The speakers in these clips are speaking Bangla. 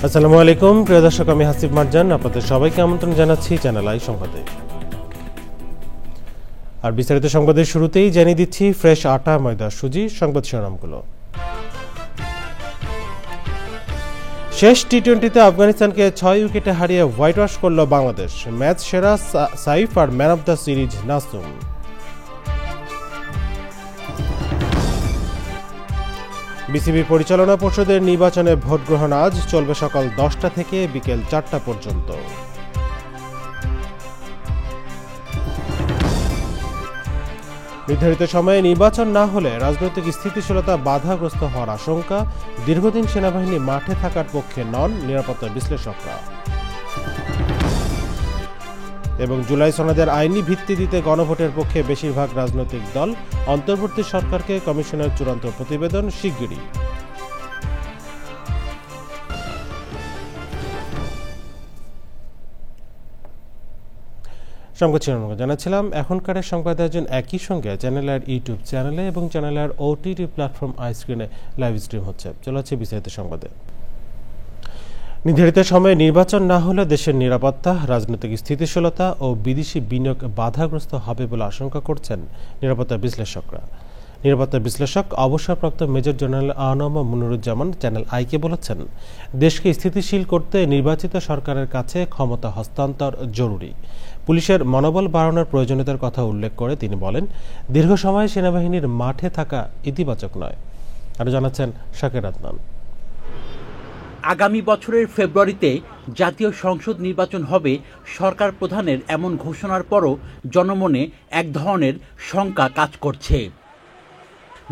আসসালামু আলাইকুম প্রিয় দর্শক, আমি হাসিব মারজান আপনাদের সবাইকে আমন্ত্রণ জানাচ্ছি চ্যানেল আই সংবাদে। আর বিস্তারিত সংবাদের শুরুতেই জানিয়ে দিচ্ছি ফ্রেশ আটা, ময়দা, সুজি সংবাদ শিরোনামগুলো। শেষ টি-20তে আফগানিস্তানকে 6 উইকেটে হারিয়ে হোয়াইট ওয়াশ করল বাংলাদেশ। ম্যাচ সেরা সাইফ আর man of the series Nasum. BCB পরিচালনা পর্ষদের নির্বাচনে ভোট গ্রহণ আজ, চলবে সকাল 10টা থেকে বিকেল 4টা পর্যন্ত। নির্ধারিত সময়ে নির্বাচন না হলে রাজনৈতিক স্থিতিশীলতা বাধাগ্রস্ত হওয়ার আশঙ্কা। দীর্ঘদিন সেনাবাহিনী মাঠে থাকার পক্ষে নন নিরাপত্তা বিশ্লেষকরা। এবং জুলাই সনদের আইনি ভিত্তি দিতে গণভোটের পক্ষে বেশিরভাগ রাজনৈতিক দল। অন্তর্বর্তী সরকারকে কমিশনের চূড়ান্ত প্রতিবেদন শিগগিরই। সংবাদ শিরোনাম জানাচ্ছিলাম। এখনকার সংবাদ আয়োজন একই সঙ্গে চ্যানেলের ইউটিউব চ্যানেলে এবং চ্যানেলের ওটিটি প্ল্যাটফর্ম আইস্ক্রিনে লাইভ স্ট্রিম হচ্ছে। চলেছে বিস্তারিত সংবাদে। নির্ধারিত সময়ে নির্বাচন না হলে দেশের নিরাপত্তা, রাজনৈতিক স্থিতিশীলতা ও বিদেশি বিনিয়োগ বাধাগ্রস্ত হবে বলে আশঙ্কা করছেন নিরাপত্তা বিশ্লেষকরা। নিরাপত্তা বিশ্লেষক অবসরপ্রাপ্ত মেজর জেনারেল আনম মুনিরুজ্জামান চ্যানেল আইকে বলেছেন, দেশকে স্থিতিশীল করতে নির্বাচিত সরকারের কাছে ক্ষমতা হস্তান্তর জরুরি। পুলিশের মনোবল বাড়ানোর প্রয়োজনীয়তার কথা উল্লেখ করে তিনি বলেন, দীর্ঘ সময় সেনাবাহিনীর মাঠে থাকা ইতিবাচক নয়। আরও জানাচ্ছেন শাকির আদনান। আগামী বছরের ফেব্রুয়ারিতে জাতীয় সংসদ নির্বাচন হবে সরকার প্রধানের এমন ঘোষণার পরও জনমনে এক ধরনের শঙ্কা কাজ করছে।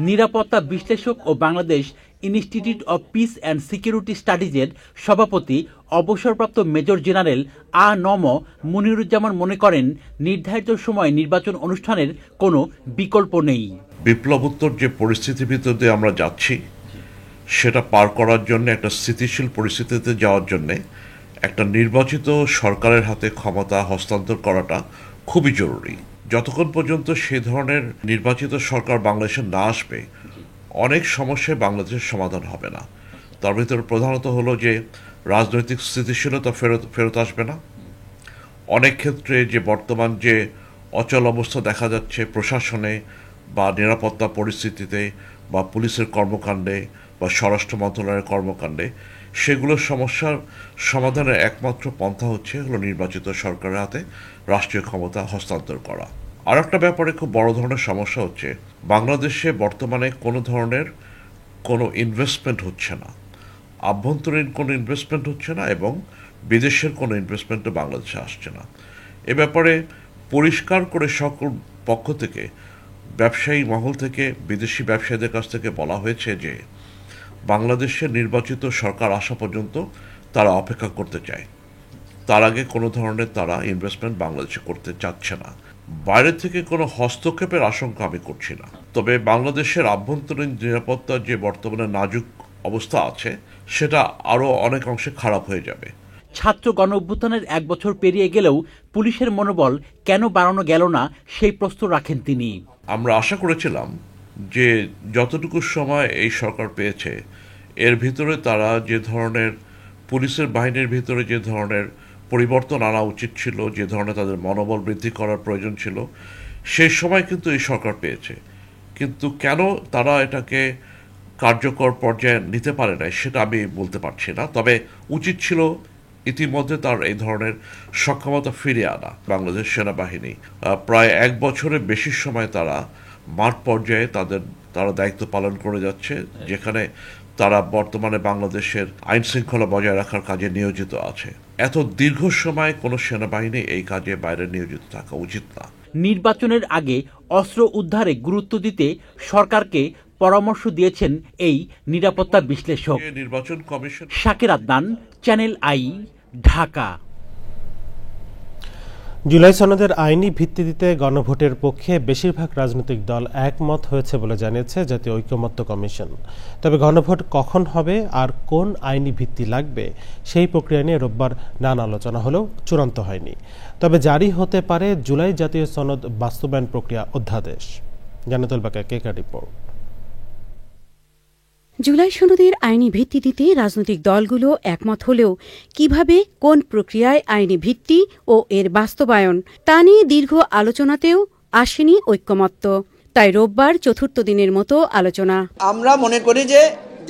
নিরাপত্তা বিশ্লেষক ও Bangladesh institute of peace and security স্টাডিজের সভাপতি অবসরপ্রাপ্ত মেজর জেনারেল আনম মুনিরুজ্জামান মনে করেন, নির্ধারিত সময় নির্বাচন অনুষ্ঠানের কোনো বিকল্প নেই। বিপ্লবোত্তর যে পরিস্থিতির ভিতর দিয়ে আমরা যাচ্ছি সেটা পার করার জন্য, একটা স্থিতিশীল পরিস্থিতিতে যাওয়ার জন্য একটা নির্বাচিত সরকারের হাতে ক্ষমতা হস্তান্তর করাটা খুবই জরুরি। যতক্ষণ পর্যন্ত সে ধরনের নির্বাচিত সরকার বাংলাদেশে না আসবে, অনেক সমস্যায় বাংলাদেশের সমাধান হবে না। তার ভিতরে প্রধানত হলো যে রাজনৈতিক স্থিতিশীলতা ফেরত আসবে না। অনেক ক্ষেত্রে যে বর্তমান যে অচল অবস্থা দেখা যাচ্ছে প্রশাসনে বা নিরাপত্তা পরিস্থিতিতে বা পুলিশের কর্মকাণ্ডে বা স্বরাষ্ট্র মন্ত্রণালয়ের কর্মকাণ্ডে, সেগুলোর সমস্যার সমাধানের একমাত্র পন্থা হলো নির্বাচিত সরকারের হাতে রাষ্ট্রীয় ক্ষমতা হস্তান্তর করা। আর একটা ব্যাপারে খুব বড় ধরনের সমস্যা হচ্ছে, বাংলাদেশে বর্তমানে কোনো ধরনের কোনো ইনভেস্টমেন্ট হচ্ছে না, আভ্যন্তরীণ কোনো ইনভেস্টমেন্ট হচ্ছে না এবং বিদেশের কোনো ইনভেস্টমেন্টও বাংলাদেশে আসছে না। এ ব্যাপারে পরিষ্কার করে সকল পক্ষ থেকে, ব্যবসায়ী মহল থেকে, বিদেশি ব্যবসায়ীদের কাছ থেকে বলা হয়েছে যে বাংলাদেশের নির্বাচিত সরকার আসা পর্যন্ত তারা অপেক্ষা করতে চায়। তার আগে কোনো ধরনের তারা ইনভেস্টমেন্ট বাংলাদেশে করতে চাচ্ছে না। বাইরে থেকে কোনো হস্তক্ষেপের আশঙ্কা আমি করছি না, তবে বাংলাদেশের আভ্যন্তরীণ নিরাপত্তার যে বর্তমানে নাজুক অবস্থা আছে সেটা আরও অনেক অংশে খারাপ হয়ে যাবে। ছাত্র গণ অভ্যুত্থানের 1 বছর পেরিয়ে গেলেও পুলিশের মনোবল কেন বাড়ানো গেল না সেই প্রশ্ন রাখেন তিনি। আমরা আশা করেছিলাম যে যতটুকু সময় এই সরকার পেয়েছে এর ভিতরে তারা যে ধরনের পুলিশের বাহিনীর ভিতরে যে ধরনের পরিবর্তন আনা উচিত ছিল, যে ধরনের তাদের মনোবল বৃদ্ধি করার প্রয়োজন ছিল, সেই সময় কিন্তু এই সরকার পেয়েছে। কিন্তু কেন তারা এটাকে কার্যকর পর্যায়ে নিতে পারে না সেটা আমি বলতে পারছি না। তবে উচিত ছিল ইতিমধ্যে তার এই ধরনের সক্ষমতা ফিরিয়ে আনা। বাংলাদেশ সেনাবাহিনী প্রায় 1 বছরের বেশি সময় তারা মাঠ পর্যায়ে তারা দায়িত্ব পালন করে যাচ্ছে, যেখানে তারা বর্তমানে বাংলাদেশের আইন শৃঙ্খলা বজায় রাখার কাজে নিয়োজিত আছে। এত দীর্ঘ সময় কোনো সেনাবাহিনী এই কাজে বাইরে নিয়োজিত থাকা উচিত না। নির্বাচনের আগে অস্ত্র উদ্ধারে গুরুত্ব দিতে সরকারকে পরামর্শ দিয়েছেন এই নিরাপত্তা বিশ্লেষক। নির্বাচন commission. Shakir Adnan, channel I, Dhaka. July সনদের আইনি ভিত্তি দিতে গণভোটের পক্ষে বেশিরভাগ রাজনৈতিক দল একমত হয়েছে বলে জানিয়েছে জাতীয় ঐকমত্য কমিশন। তবে গণভোট কখন হবে আর কোন আইনি ভিত্তি লাগবে সেই প্রক্রিয়া নিয়ে রোববার নানা আলোচনা হলেও চূড়ান্ত হয়নি। তবে জারি হতে পারে জুলাই জাতীয় সনদ বাস্তবায়ন প্রক্রিয়া অধ্যাদেশ। জানাতুল বাকা, কেকা রিপোর্ট। জুলাই সনদের আইনি ভিত্তি দিতে রাজনৈতিক দলগুলো একমত হলেও কিভাবে কোন প্রক্রিয়ায় আইনি ভিত্তি ও এর বাস্তবায়ন তা নিয়ে দীর্ঘ আলোচনাতেও আসেনি ঐক্যমত্য। তাই রোববার চতুর্থ দিনের মতো আলোচনা। আমরা মনে করি যে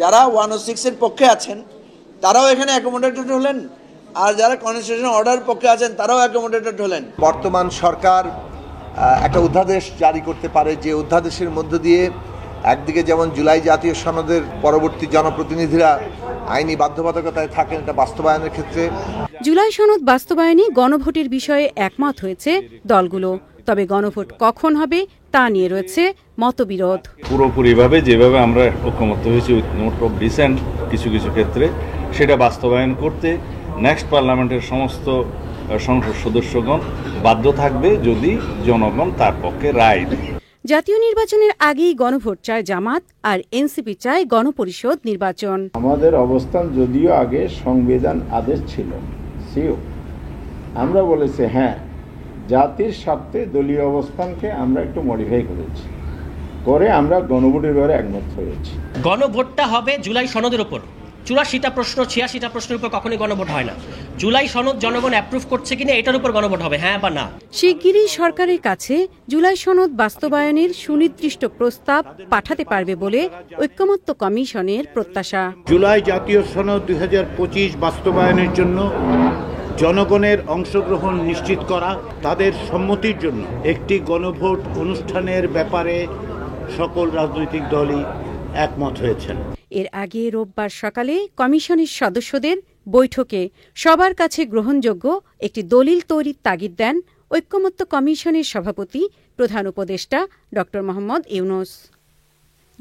যারা 106 এর পক্ষে আছেন তারাও এখানে অ্যাকোমোডেটেড হলেন, আর যারা কনস্টিটিউশন অর্ডার পক্ষে আছেন তারাও অ্যাকোমোডেটেড হলেন। বর্তমান সরকার একটা অধ্যাদেশ জারি করতে পারে, যে অধ্যাদেশের মধ্য দিয়ে একদিকে যেমন জুলাই জাতীয় সনদের পরবর্তী জনপ্রতিনিধিরা আইনি বাধ্যবাধকতায় থাকেন এটা বাস্তবায়নের ক্ষেত্রে। জুলাই সনদ বাস্তবায়নে গণভোটের বিষয়ে একমত হয়েছে দলগুলো, তবে গণভোট কখন হবে তা নিয়ে রয়েছে মতবিরোধ। পুরোপুরিভাবে যেভাবে আমরা ঐক্যমত্য হয়েছি নোট অফ ডিসেন্ট কিছু কিছু ক্ষেত্রে সেটা বাস্তবায়ন করতে নেক্সট পার্লামেন্টের সমস্ত সংসদ সদস্যগণ বাধ্য থাকবে যদি জনগণ তার পক্ষে রায় দেয়। জাতীয় নির্বাচনের আগেই গণভোট চায় জামাত, আর এনসিপি চায় গণপরিষদ নির্বাচন। আমাদের অবস্থান যদিও আগে সংবিধান আদেশ ছিল, আমরা বলেছি হ্যাঁ জাতির স্বার্থে দলীয় অবস্থানকে আমরা একটু মডিফাই করেছি, করে আমরা গণভোটের ব্যাপারে একমত হয়েছি। গণভোটটা হবে জুলাই সনদের উপর। 84টা প্রশ্ন 86টা প্রশ্নের উপর কখনোই গণভোট হয় না। জুলাই সনদ জনগণ অ্যাপ্রুভ করছে কিনা এটার উপর গণভোট হবে, হ্যাঁ বা না। শিগগিরই সরকারের কাছে জুলাই সনদ বাস্তবায়নের সুনির্দিষ্ট প্রস্তাব পাঠাতে পারবে বলে ঐক্যমত্য কমিশনের প্রত্যাশা। জুলাই জাতীয় সনদ 2025 বাস্তবায়নের জন্য জনগণের অংশগ্রহণ নিশ্চিত করা, তাদের সম্মতির জন্য একটি গণভোট অনুষ্ঠানের ব্যাপারে সকল রাজনৈতিক দলই একমত হয়েছেন। এর আগে রোববার সকালে কমিশনের সদস্যদের বৈঠকে সবার কাছে গ্রহণযোগ্য একটি দলিল তৈরির তাগিদ দেন ঐক্যমত্য কমিশনের সভাপতি প্রধান উপদেষ্টা ড. মোহাম্মদ ইউনূস।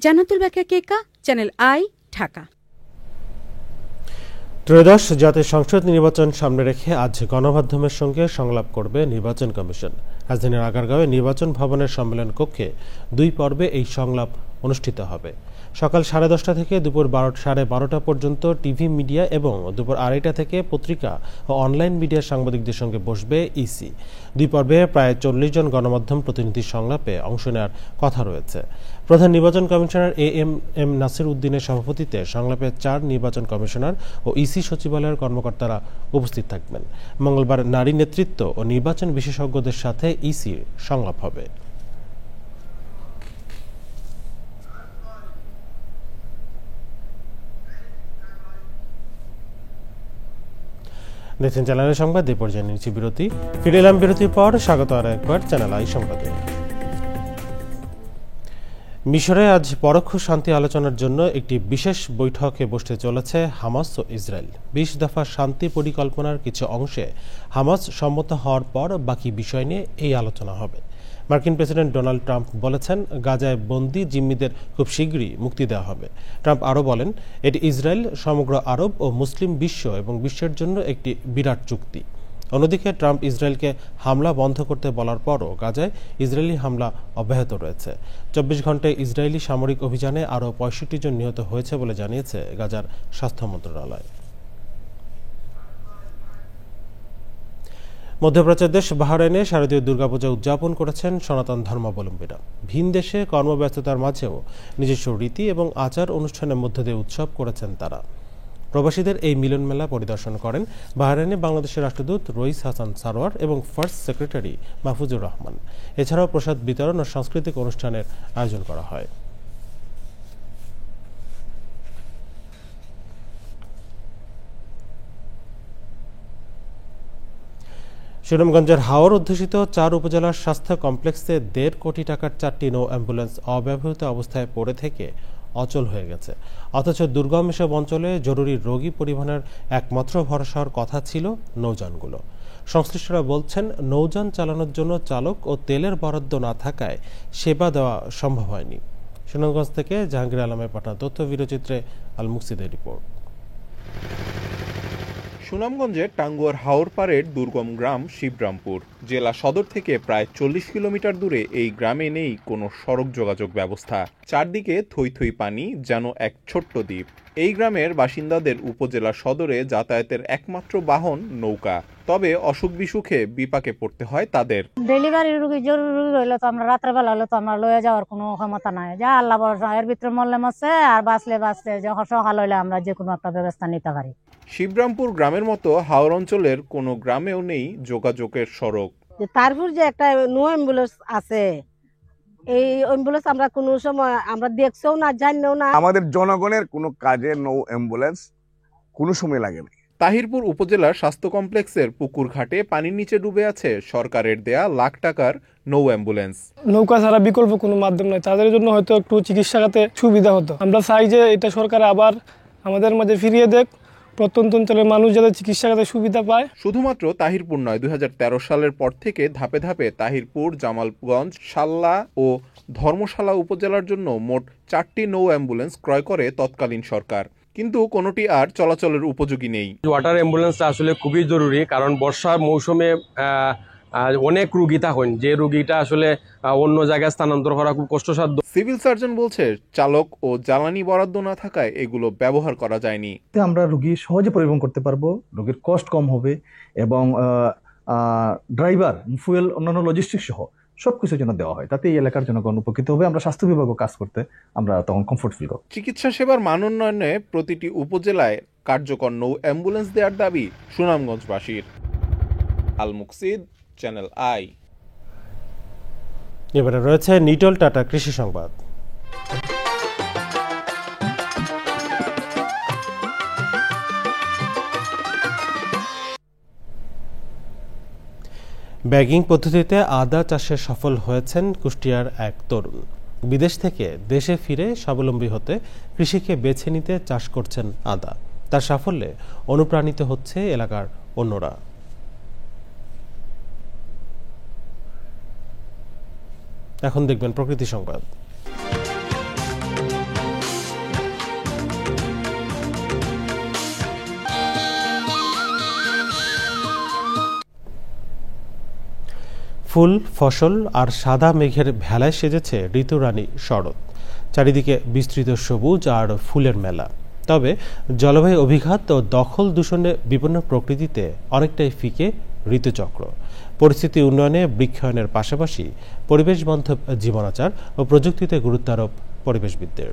জান্নাতুল বাকিয়া কেকা, চ্যানেল আই, ঢাকা। ত্রয়োদশ জাতীয় সংসদ নির্বাচন সামনে রেখে আজ গণমাধ্যমের সঙ্গে সংলাপ করবে নির্বাচন কমিশন। রাজধানীর আগারগাঁওয়ে নির্বাচন ভবনের সম্মেলন কক্ষে 2 পর্বে এই সংলাপ অনুষ্ঠিত হবে। সকাল 10:30 থেকে দুপুর 12:30 পর্যন্ত টিভি মিডিয়া এবং দুপুর 2:30 থেকে পত্রিকা ও অনলাইন মিডিয়ার সাংবাদিকদের সঙ্গে বসবে ইসি। 2 পর্বে প্রায় 40 জন গণমাধ্যম প্রতিনিধির সংলাপে অংশ নেওয়ার কথা রয়েছে। প্রধান নির্বাচন কমিশনার এম নাসির উদ্দিনের সভাপতিত্বে সংলাপে 4 নির্বাচন কমিশনার ও ইসি সচিবালয়ের কর্মকর্তারা উপস্থিত থাকবেন। মঙ্গলবার নারী নেতৃত্ব ও নির্বাচন বিশেষজ্ঞদের সাথে ইসির সংলাপ হবে। দেখছেন চ্যানেলের সংবাদ। এই পর্যায়ে নিচ্ছি বিরতি। ফিরে এলাম বিরতির পর। স্বাগত আর একবার চ্যানেল আই সংবাদে। মিশরে আজ পরোক্ষ শান্তি আলোচনার জন্য একটি বিশেষ বৈঠকে বসতে চলেছে হামাস ও ইসরায়েল। 20 দফা শান্তি পরিকল্পনার কিছু অংশে হামাস সম্মত হওয়ার পর বাকি বিষয় নিয়ে এই আলোচনা হবে। মার্কিন প্রেসিডেন্ট ডোনাল্ড ট্রাম্প বলেছেন গাজায় বন্দী জিম্মিদের খুব শীঘ্রই মুক্তি দেওয়া হবে। ট্রাম্প আরও বলেন এটি ইসরায়েল, সমগ্র আরব ও মুসলিম বিশ্ব এবং বিশ্বের জন্য একটি বিরাট চুক্তি। অন্যদিকে ট্রাম্প ইসরায়েলকে হামলা বন্ধ করতে বলার পরও গাজায় ইসরায়েলি হামলা অব্যাহত রয়েছে। 24 ঘন্টায় ইসরায়েলি সামরিক অভিযানে আরও 65 জন নিহত হয়েছে বলে জানিয়েছে গাজার স্বাস্থ্য মন্ত্রণালয়। মধ্যপ্রাচ্যের দেশ বাহরাইনে শারদীয় দুর্গাপূজা উদযাপন করেছেন সনাতন ধর্মাবলম্বীরা। ভিন দেশে কর্মব্যস্ততার মাঝেও নিজস্ব রীতি এবং আচার অনুষ্ঠানের মধ্য দিয়ে উৎসব করেছেন তারা। প্রবাসীদের এই মিলন মেলা পরিদর্শন করেন বাহরাইনে বাংলাদেশের রাষ্ট্রদূত রইস হাসান সারোয়ার এবং ফার্স্ট সেক্রেটারি মাহফুজুর রহমান। এছাড়াও প্রসাদ বিতরণ ও সাংস্কৃতিক অনুষ্ঠানের আয়োজন করা হয়। সুনামগঞ্জের হাওর অধ্যুষিত 4 উপজেলার স্বাস্থ্য কমপ্লেক্সে 1.5 কোটি টাকার 4টি নৌ অ্যাম্বুলেন্স অব্যবহৃত অবস্থায় পড়ে থেকে অচল হয়ে গেছে। অথচ দুর্গম এসব অঞ্চলে জরুরি রোগী পরিবহনের একমাত্র ভরসার কথা ছিল নৌযানগুলো। সংশ্লিষ্টরা বলছেন নৌযান চালানোর জন্য চালক ও তেলের বরাদ্দ না থাকায় সেবা দেওয়া সম্ভব হয়নি। সুনামগঞ্জ থেকে জাহাঙ্গীর আলমের পাঠানো তথ্য ভিডিওচিত্রে আল মুকসিদের রিপোর্ট। সুনামগঞ্জের টাঙ্গুয়ার হাওর পাড়ের দুর্গম গ্রাম শিবরামপুর। জেলা সদর থেকে প্রায় 40 কিলোমিটার দূরে এই গ্রামে নেই কোনো সড়ক যোগাযোগ ব্যবস্থা। চারদিকে থই থই পানি, যেন এক ছোট্ট দ্বীপ। এই গ্রামের বাসিন্দাদের উপজেলা সদরে যাতায়াতের একমাত্র বাহন নৌকা। তবে অসুখ বিসুখে বিপাকে পড়তে হয় তাদের। ডেলিভারি রোগী জরুরি রোগী হইলে তো আমরা রাত্রেবেলা হলে তো আমরা লয়ে যাওয়ার কোনো ক্ষমতা নাই, যা আল্লাহ ভরসা, এর ভিতরে মরলে মরছে, আর বাঁচলে যখন সকাল হইলে আমরা যে কোনো একটা ব্যবস্থা নিতে পারি। শিবরামপুর গ্রামের মতো হাওর অঞ্চলের কোনো গ্রামেও নেই যোগাযোগের সড়ক। তারপর যে একটা নো অ্যাম্বুলেন্স আছে, এই অ্যাম্বুলেন্স আমরা কোনো সময় আমরা দেখছেও না, জানিও না। আমাদের জনগণের কোনো কাজে নো অ্যাম্বুলেন্স কোনো সময় লাগে না। তাহিরপুর উপজেলার স্বাস্থ্য কমপ্লেক্সের পুকুর ঘাটে পানির নিচে ডুবে আছে সরকারের দেয়া লাখ টাকার নো অ্যাম্বুলেন্স। নৌকা ছাড়া বিকল্প কোনো মাধ্যম নাই, তাদের জন্য হয়তো একটু চিকিৎসাতে সুবিধা হতো। আমরা চাই যে এটা সরকার আবার আমাদের মাঝে ফিরিয়ে দেখ, প্রত্যন্ত অঞ্চলের মানুষ যাতে চিকিৎসাতে সুবিধা পায়। শুধুমাত্র তাহিরপুর নয়, 2013 সালের পর থেকে ধাপে ধাপে তাহিরপুর, জামালগঞ্জ, শাল্লা ও ধর্মশালা উপজেলার জন্য মোট 4টি নো অ্যাম্বুলেন্স ক্রয় করে তৎকালীন সরকার, কিন্তু কোনোটি আর চলাচলের উপযোগী নেই। ওয়াটার অ্যাম্বুলেন্সটা আসলে খুবই জরুরি, কারণ বর্ষার মৌসুমে অনেক রুগী থাকেন, যে রুগীটা আসলে অন্য জায়গায় স্থানান্তর করা খুব কষ্টসাধ্য। সিভিল সার্জন বলছে চালক ও জ্বালানি বরাদ্দ না থাকায় এগুলো ব্যবহার করা যায়নি। আমরা রুগী সহজে পরিবহন করতে পারবো, রোগীর কষ্ট কম হবে এবং ড্রাইভার, ফুয়েল, অন্যান্য লজিস্টিক সহ সবকিছুর জন্য দেওয়া হয়, তাতে এই এলাকার জনগণ উপকৃত হবে। আমরা স্বাস্থ্য বিভাগও কাজ করতে আমরা তখন কমফোর্ট ফিল করব। চিকিৎসা সেবার মান উন্নয়নে প্রতিটি উপজেলায় কার্যকর নো অ্যাম্বুলেন্স দেওয়ার দাবি সুনামগঞ্জবাসীর। আল মুকসিদ, চ্যানেল আই। এবারে রয়েছে নিটল টাটা কৃষি সংবাদ। ব্যাগিং পদ্ধতিতে আদা চাষে সফল হয়েছেন কুষ্টিয়ার এক তরুণ। বিদেশ থেকে দেশে ফিরে স্বাবলম্বী হতে কৃষিকে বেছে নিতে চাষ করছেন আদা। তার সাফল্যে অনুপ্রাণিত হচ্ছে এলাকার অন্যরা। এখন দেখবেন প্রকৃতি সংবাদ। ফুল, ফসল আর সাদা মেঘের ভেলায় সেজেছে ঋতুরানী শরৎ। চারিদিকে বিস্তৃত সবুজ আর ফুলের মেলা। তবে জলবায়ু অভিঘাত ও দখল দূষণে বিপন্ন প্রকৃতিতে অনেকটাই ফিকে ঋতুচক্র। পরিস্থিতি উন্নয়নে বৃক্ষায়নের পাশাপাশি পরিবেশ বান্ধব জীবনাচার ও প্রযুক্তিতে গুরুত্ব আরোপ পরিবেশবিদদের।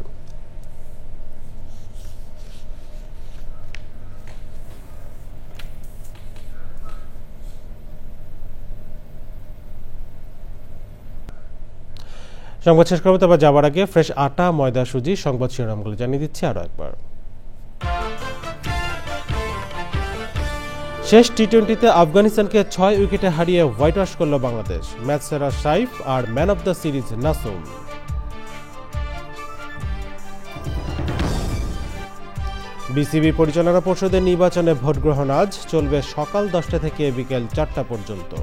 সংবাদ শেষ করবো, তবে যাবার আগে ফ্রেশ আটা, ময়দা, সুজি সংবাদ শিরোনামগুলো জানিয়ে দিচ্ছি আরো একবার। শেষ টি-20তে আফগানিস্তানকে 6 উইকেটে হারিয়ে হোয়াইট ওয়াশ করল বাংলাদেশ। ম্যাচ সেরা সাইফ আর man of the series Nasum. BCB পরিচালনা পর্ষদের নির্বাচনে ভোট গ্রহণ আজ, চলবে সকাল 10টা থেকে বিকেল 4টা পর্যন্ত।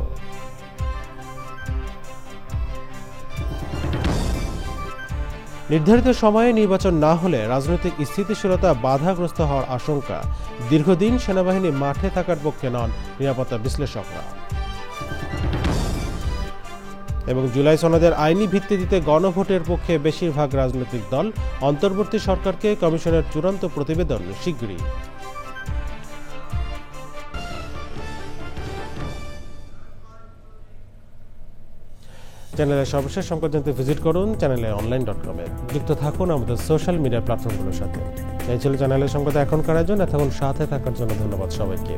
নির্ধারিত সময়ে নির্বাচন না হলে রাজনৈতিক স্থিতিশীলতা বাধাগ্রস্ত হওয়ার আশঙ্কা। দীর্ঘদিন সেনাবাহিনী মাঠে থাকার পক্ষে নন নিরাপত্তা বিশ্লেষকরা। এবং জুলাই সনদের আইনি ভিত্তি দিতে গণভোটের পক্ষে বেশিরভাগ রাজনৈতিক দল। অন্তর্বর্তী সরকারকে কমিশনের চূড়ান্ত প্রতিবেদন শিগগিরই। চ্যানেলের সর্বশেষ সংবাদ জানতে ভিজিট করুন চ্যানেলে online.com এ। যুক্ত থাকুন আমাদের সোশ্যাল মিডিয়া প্ল্যাটফর্মগুলোর সাথে। এই ছিল চ্যানেলের সংবাদ এখনকার আয়োজন। এতক্ষণ সাথে থাকার জন্য ধন্যবাদ সবাইকে।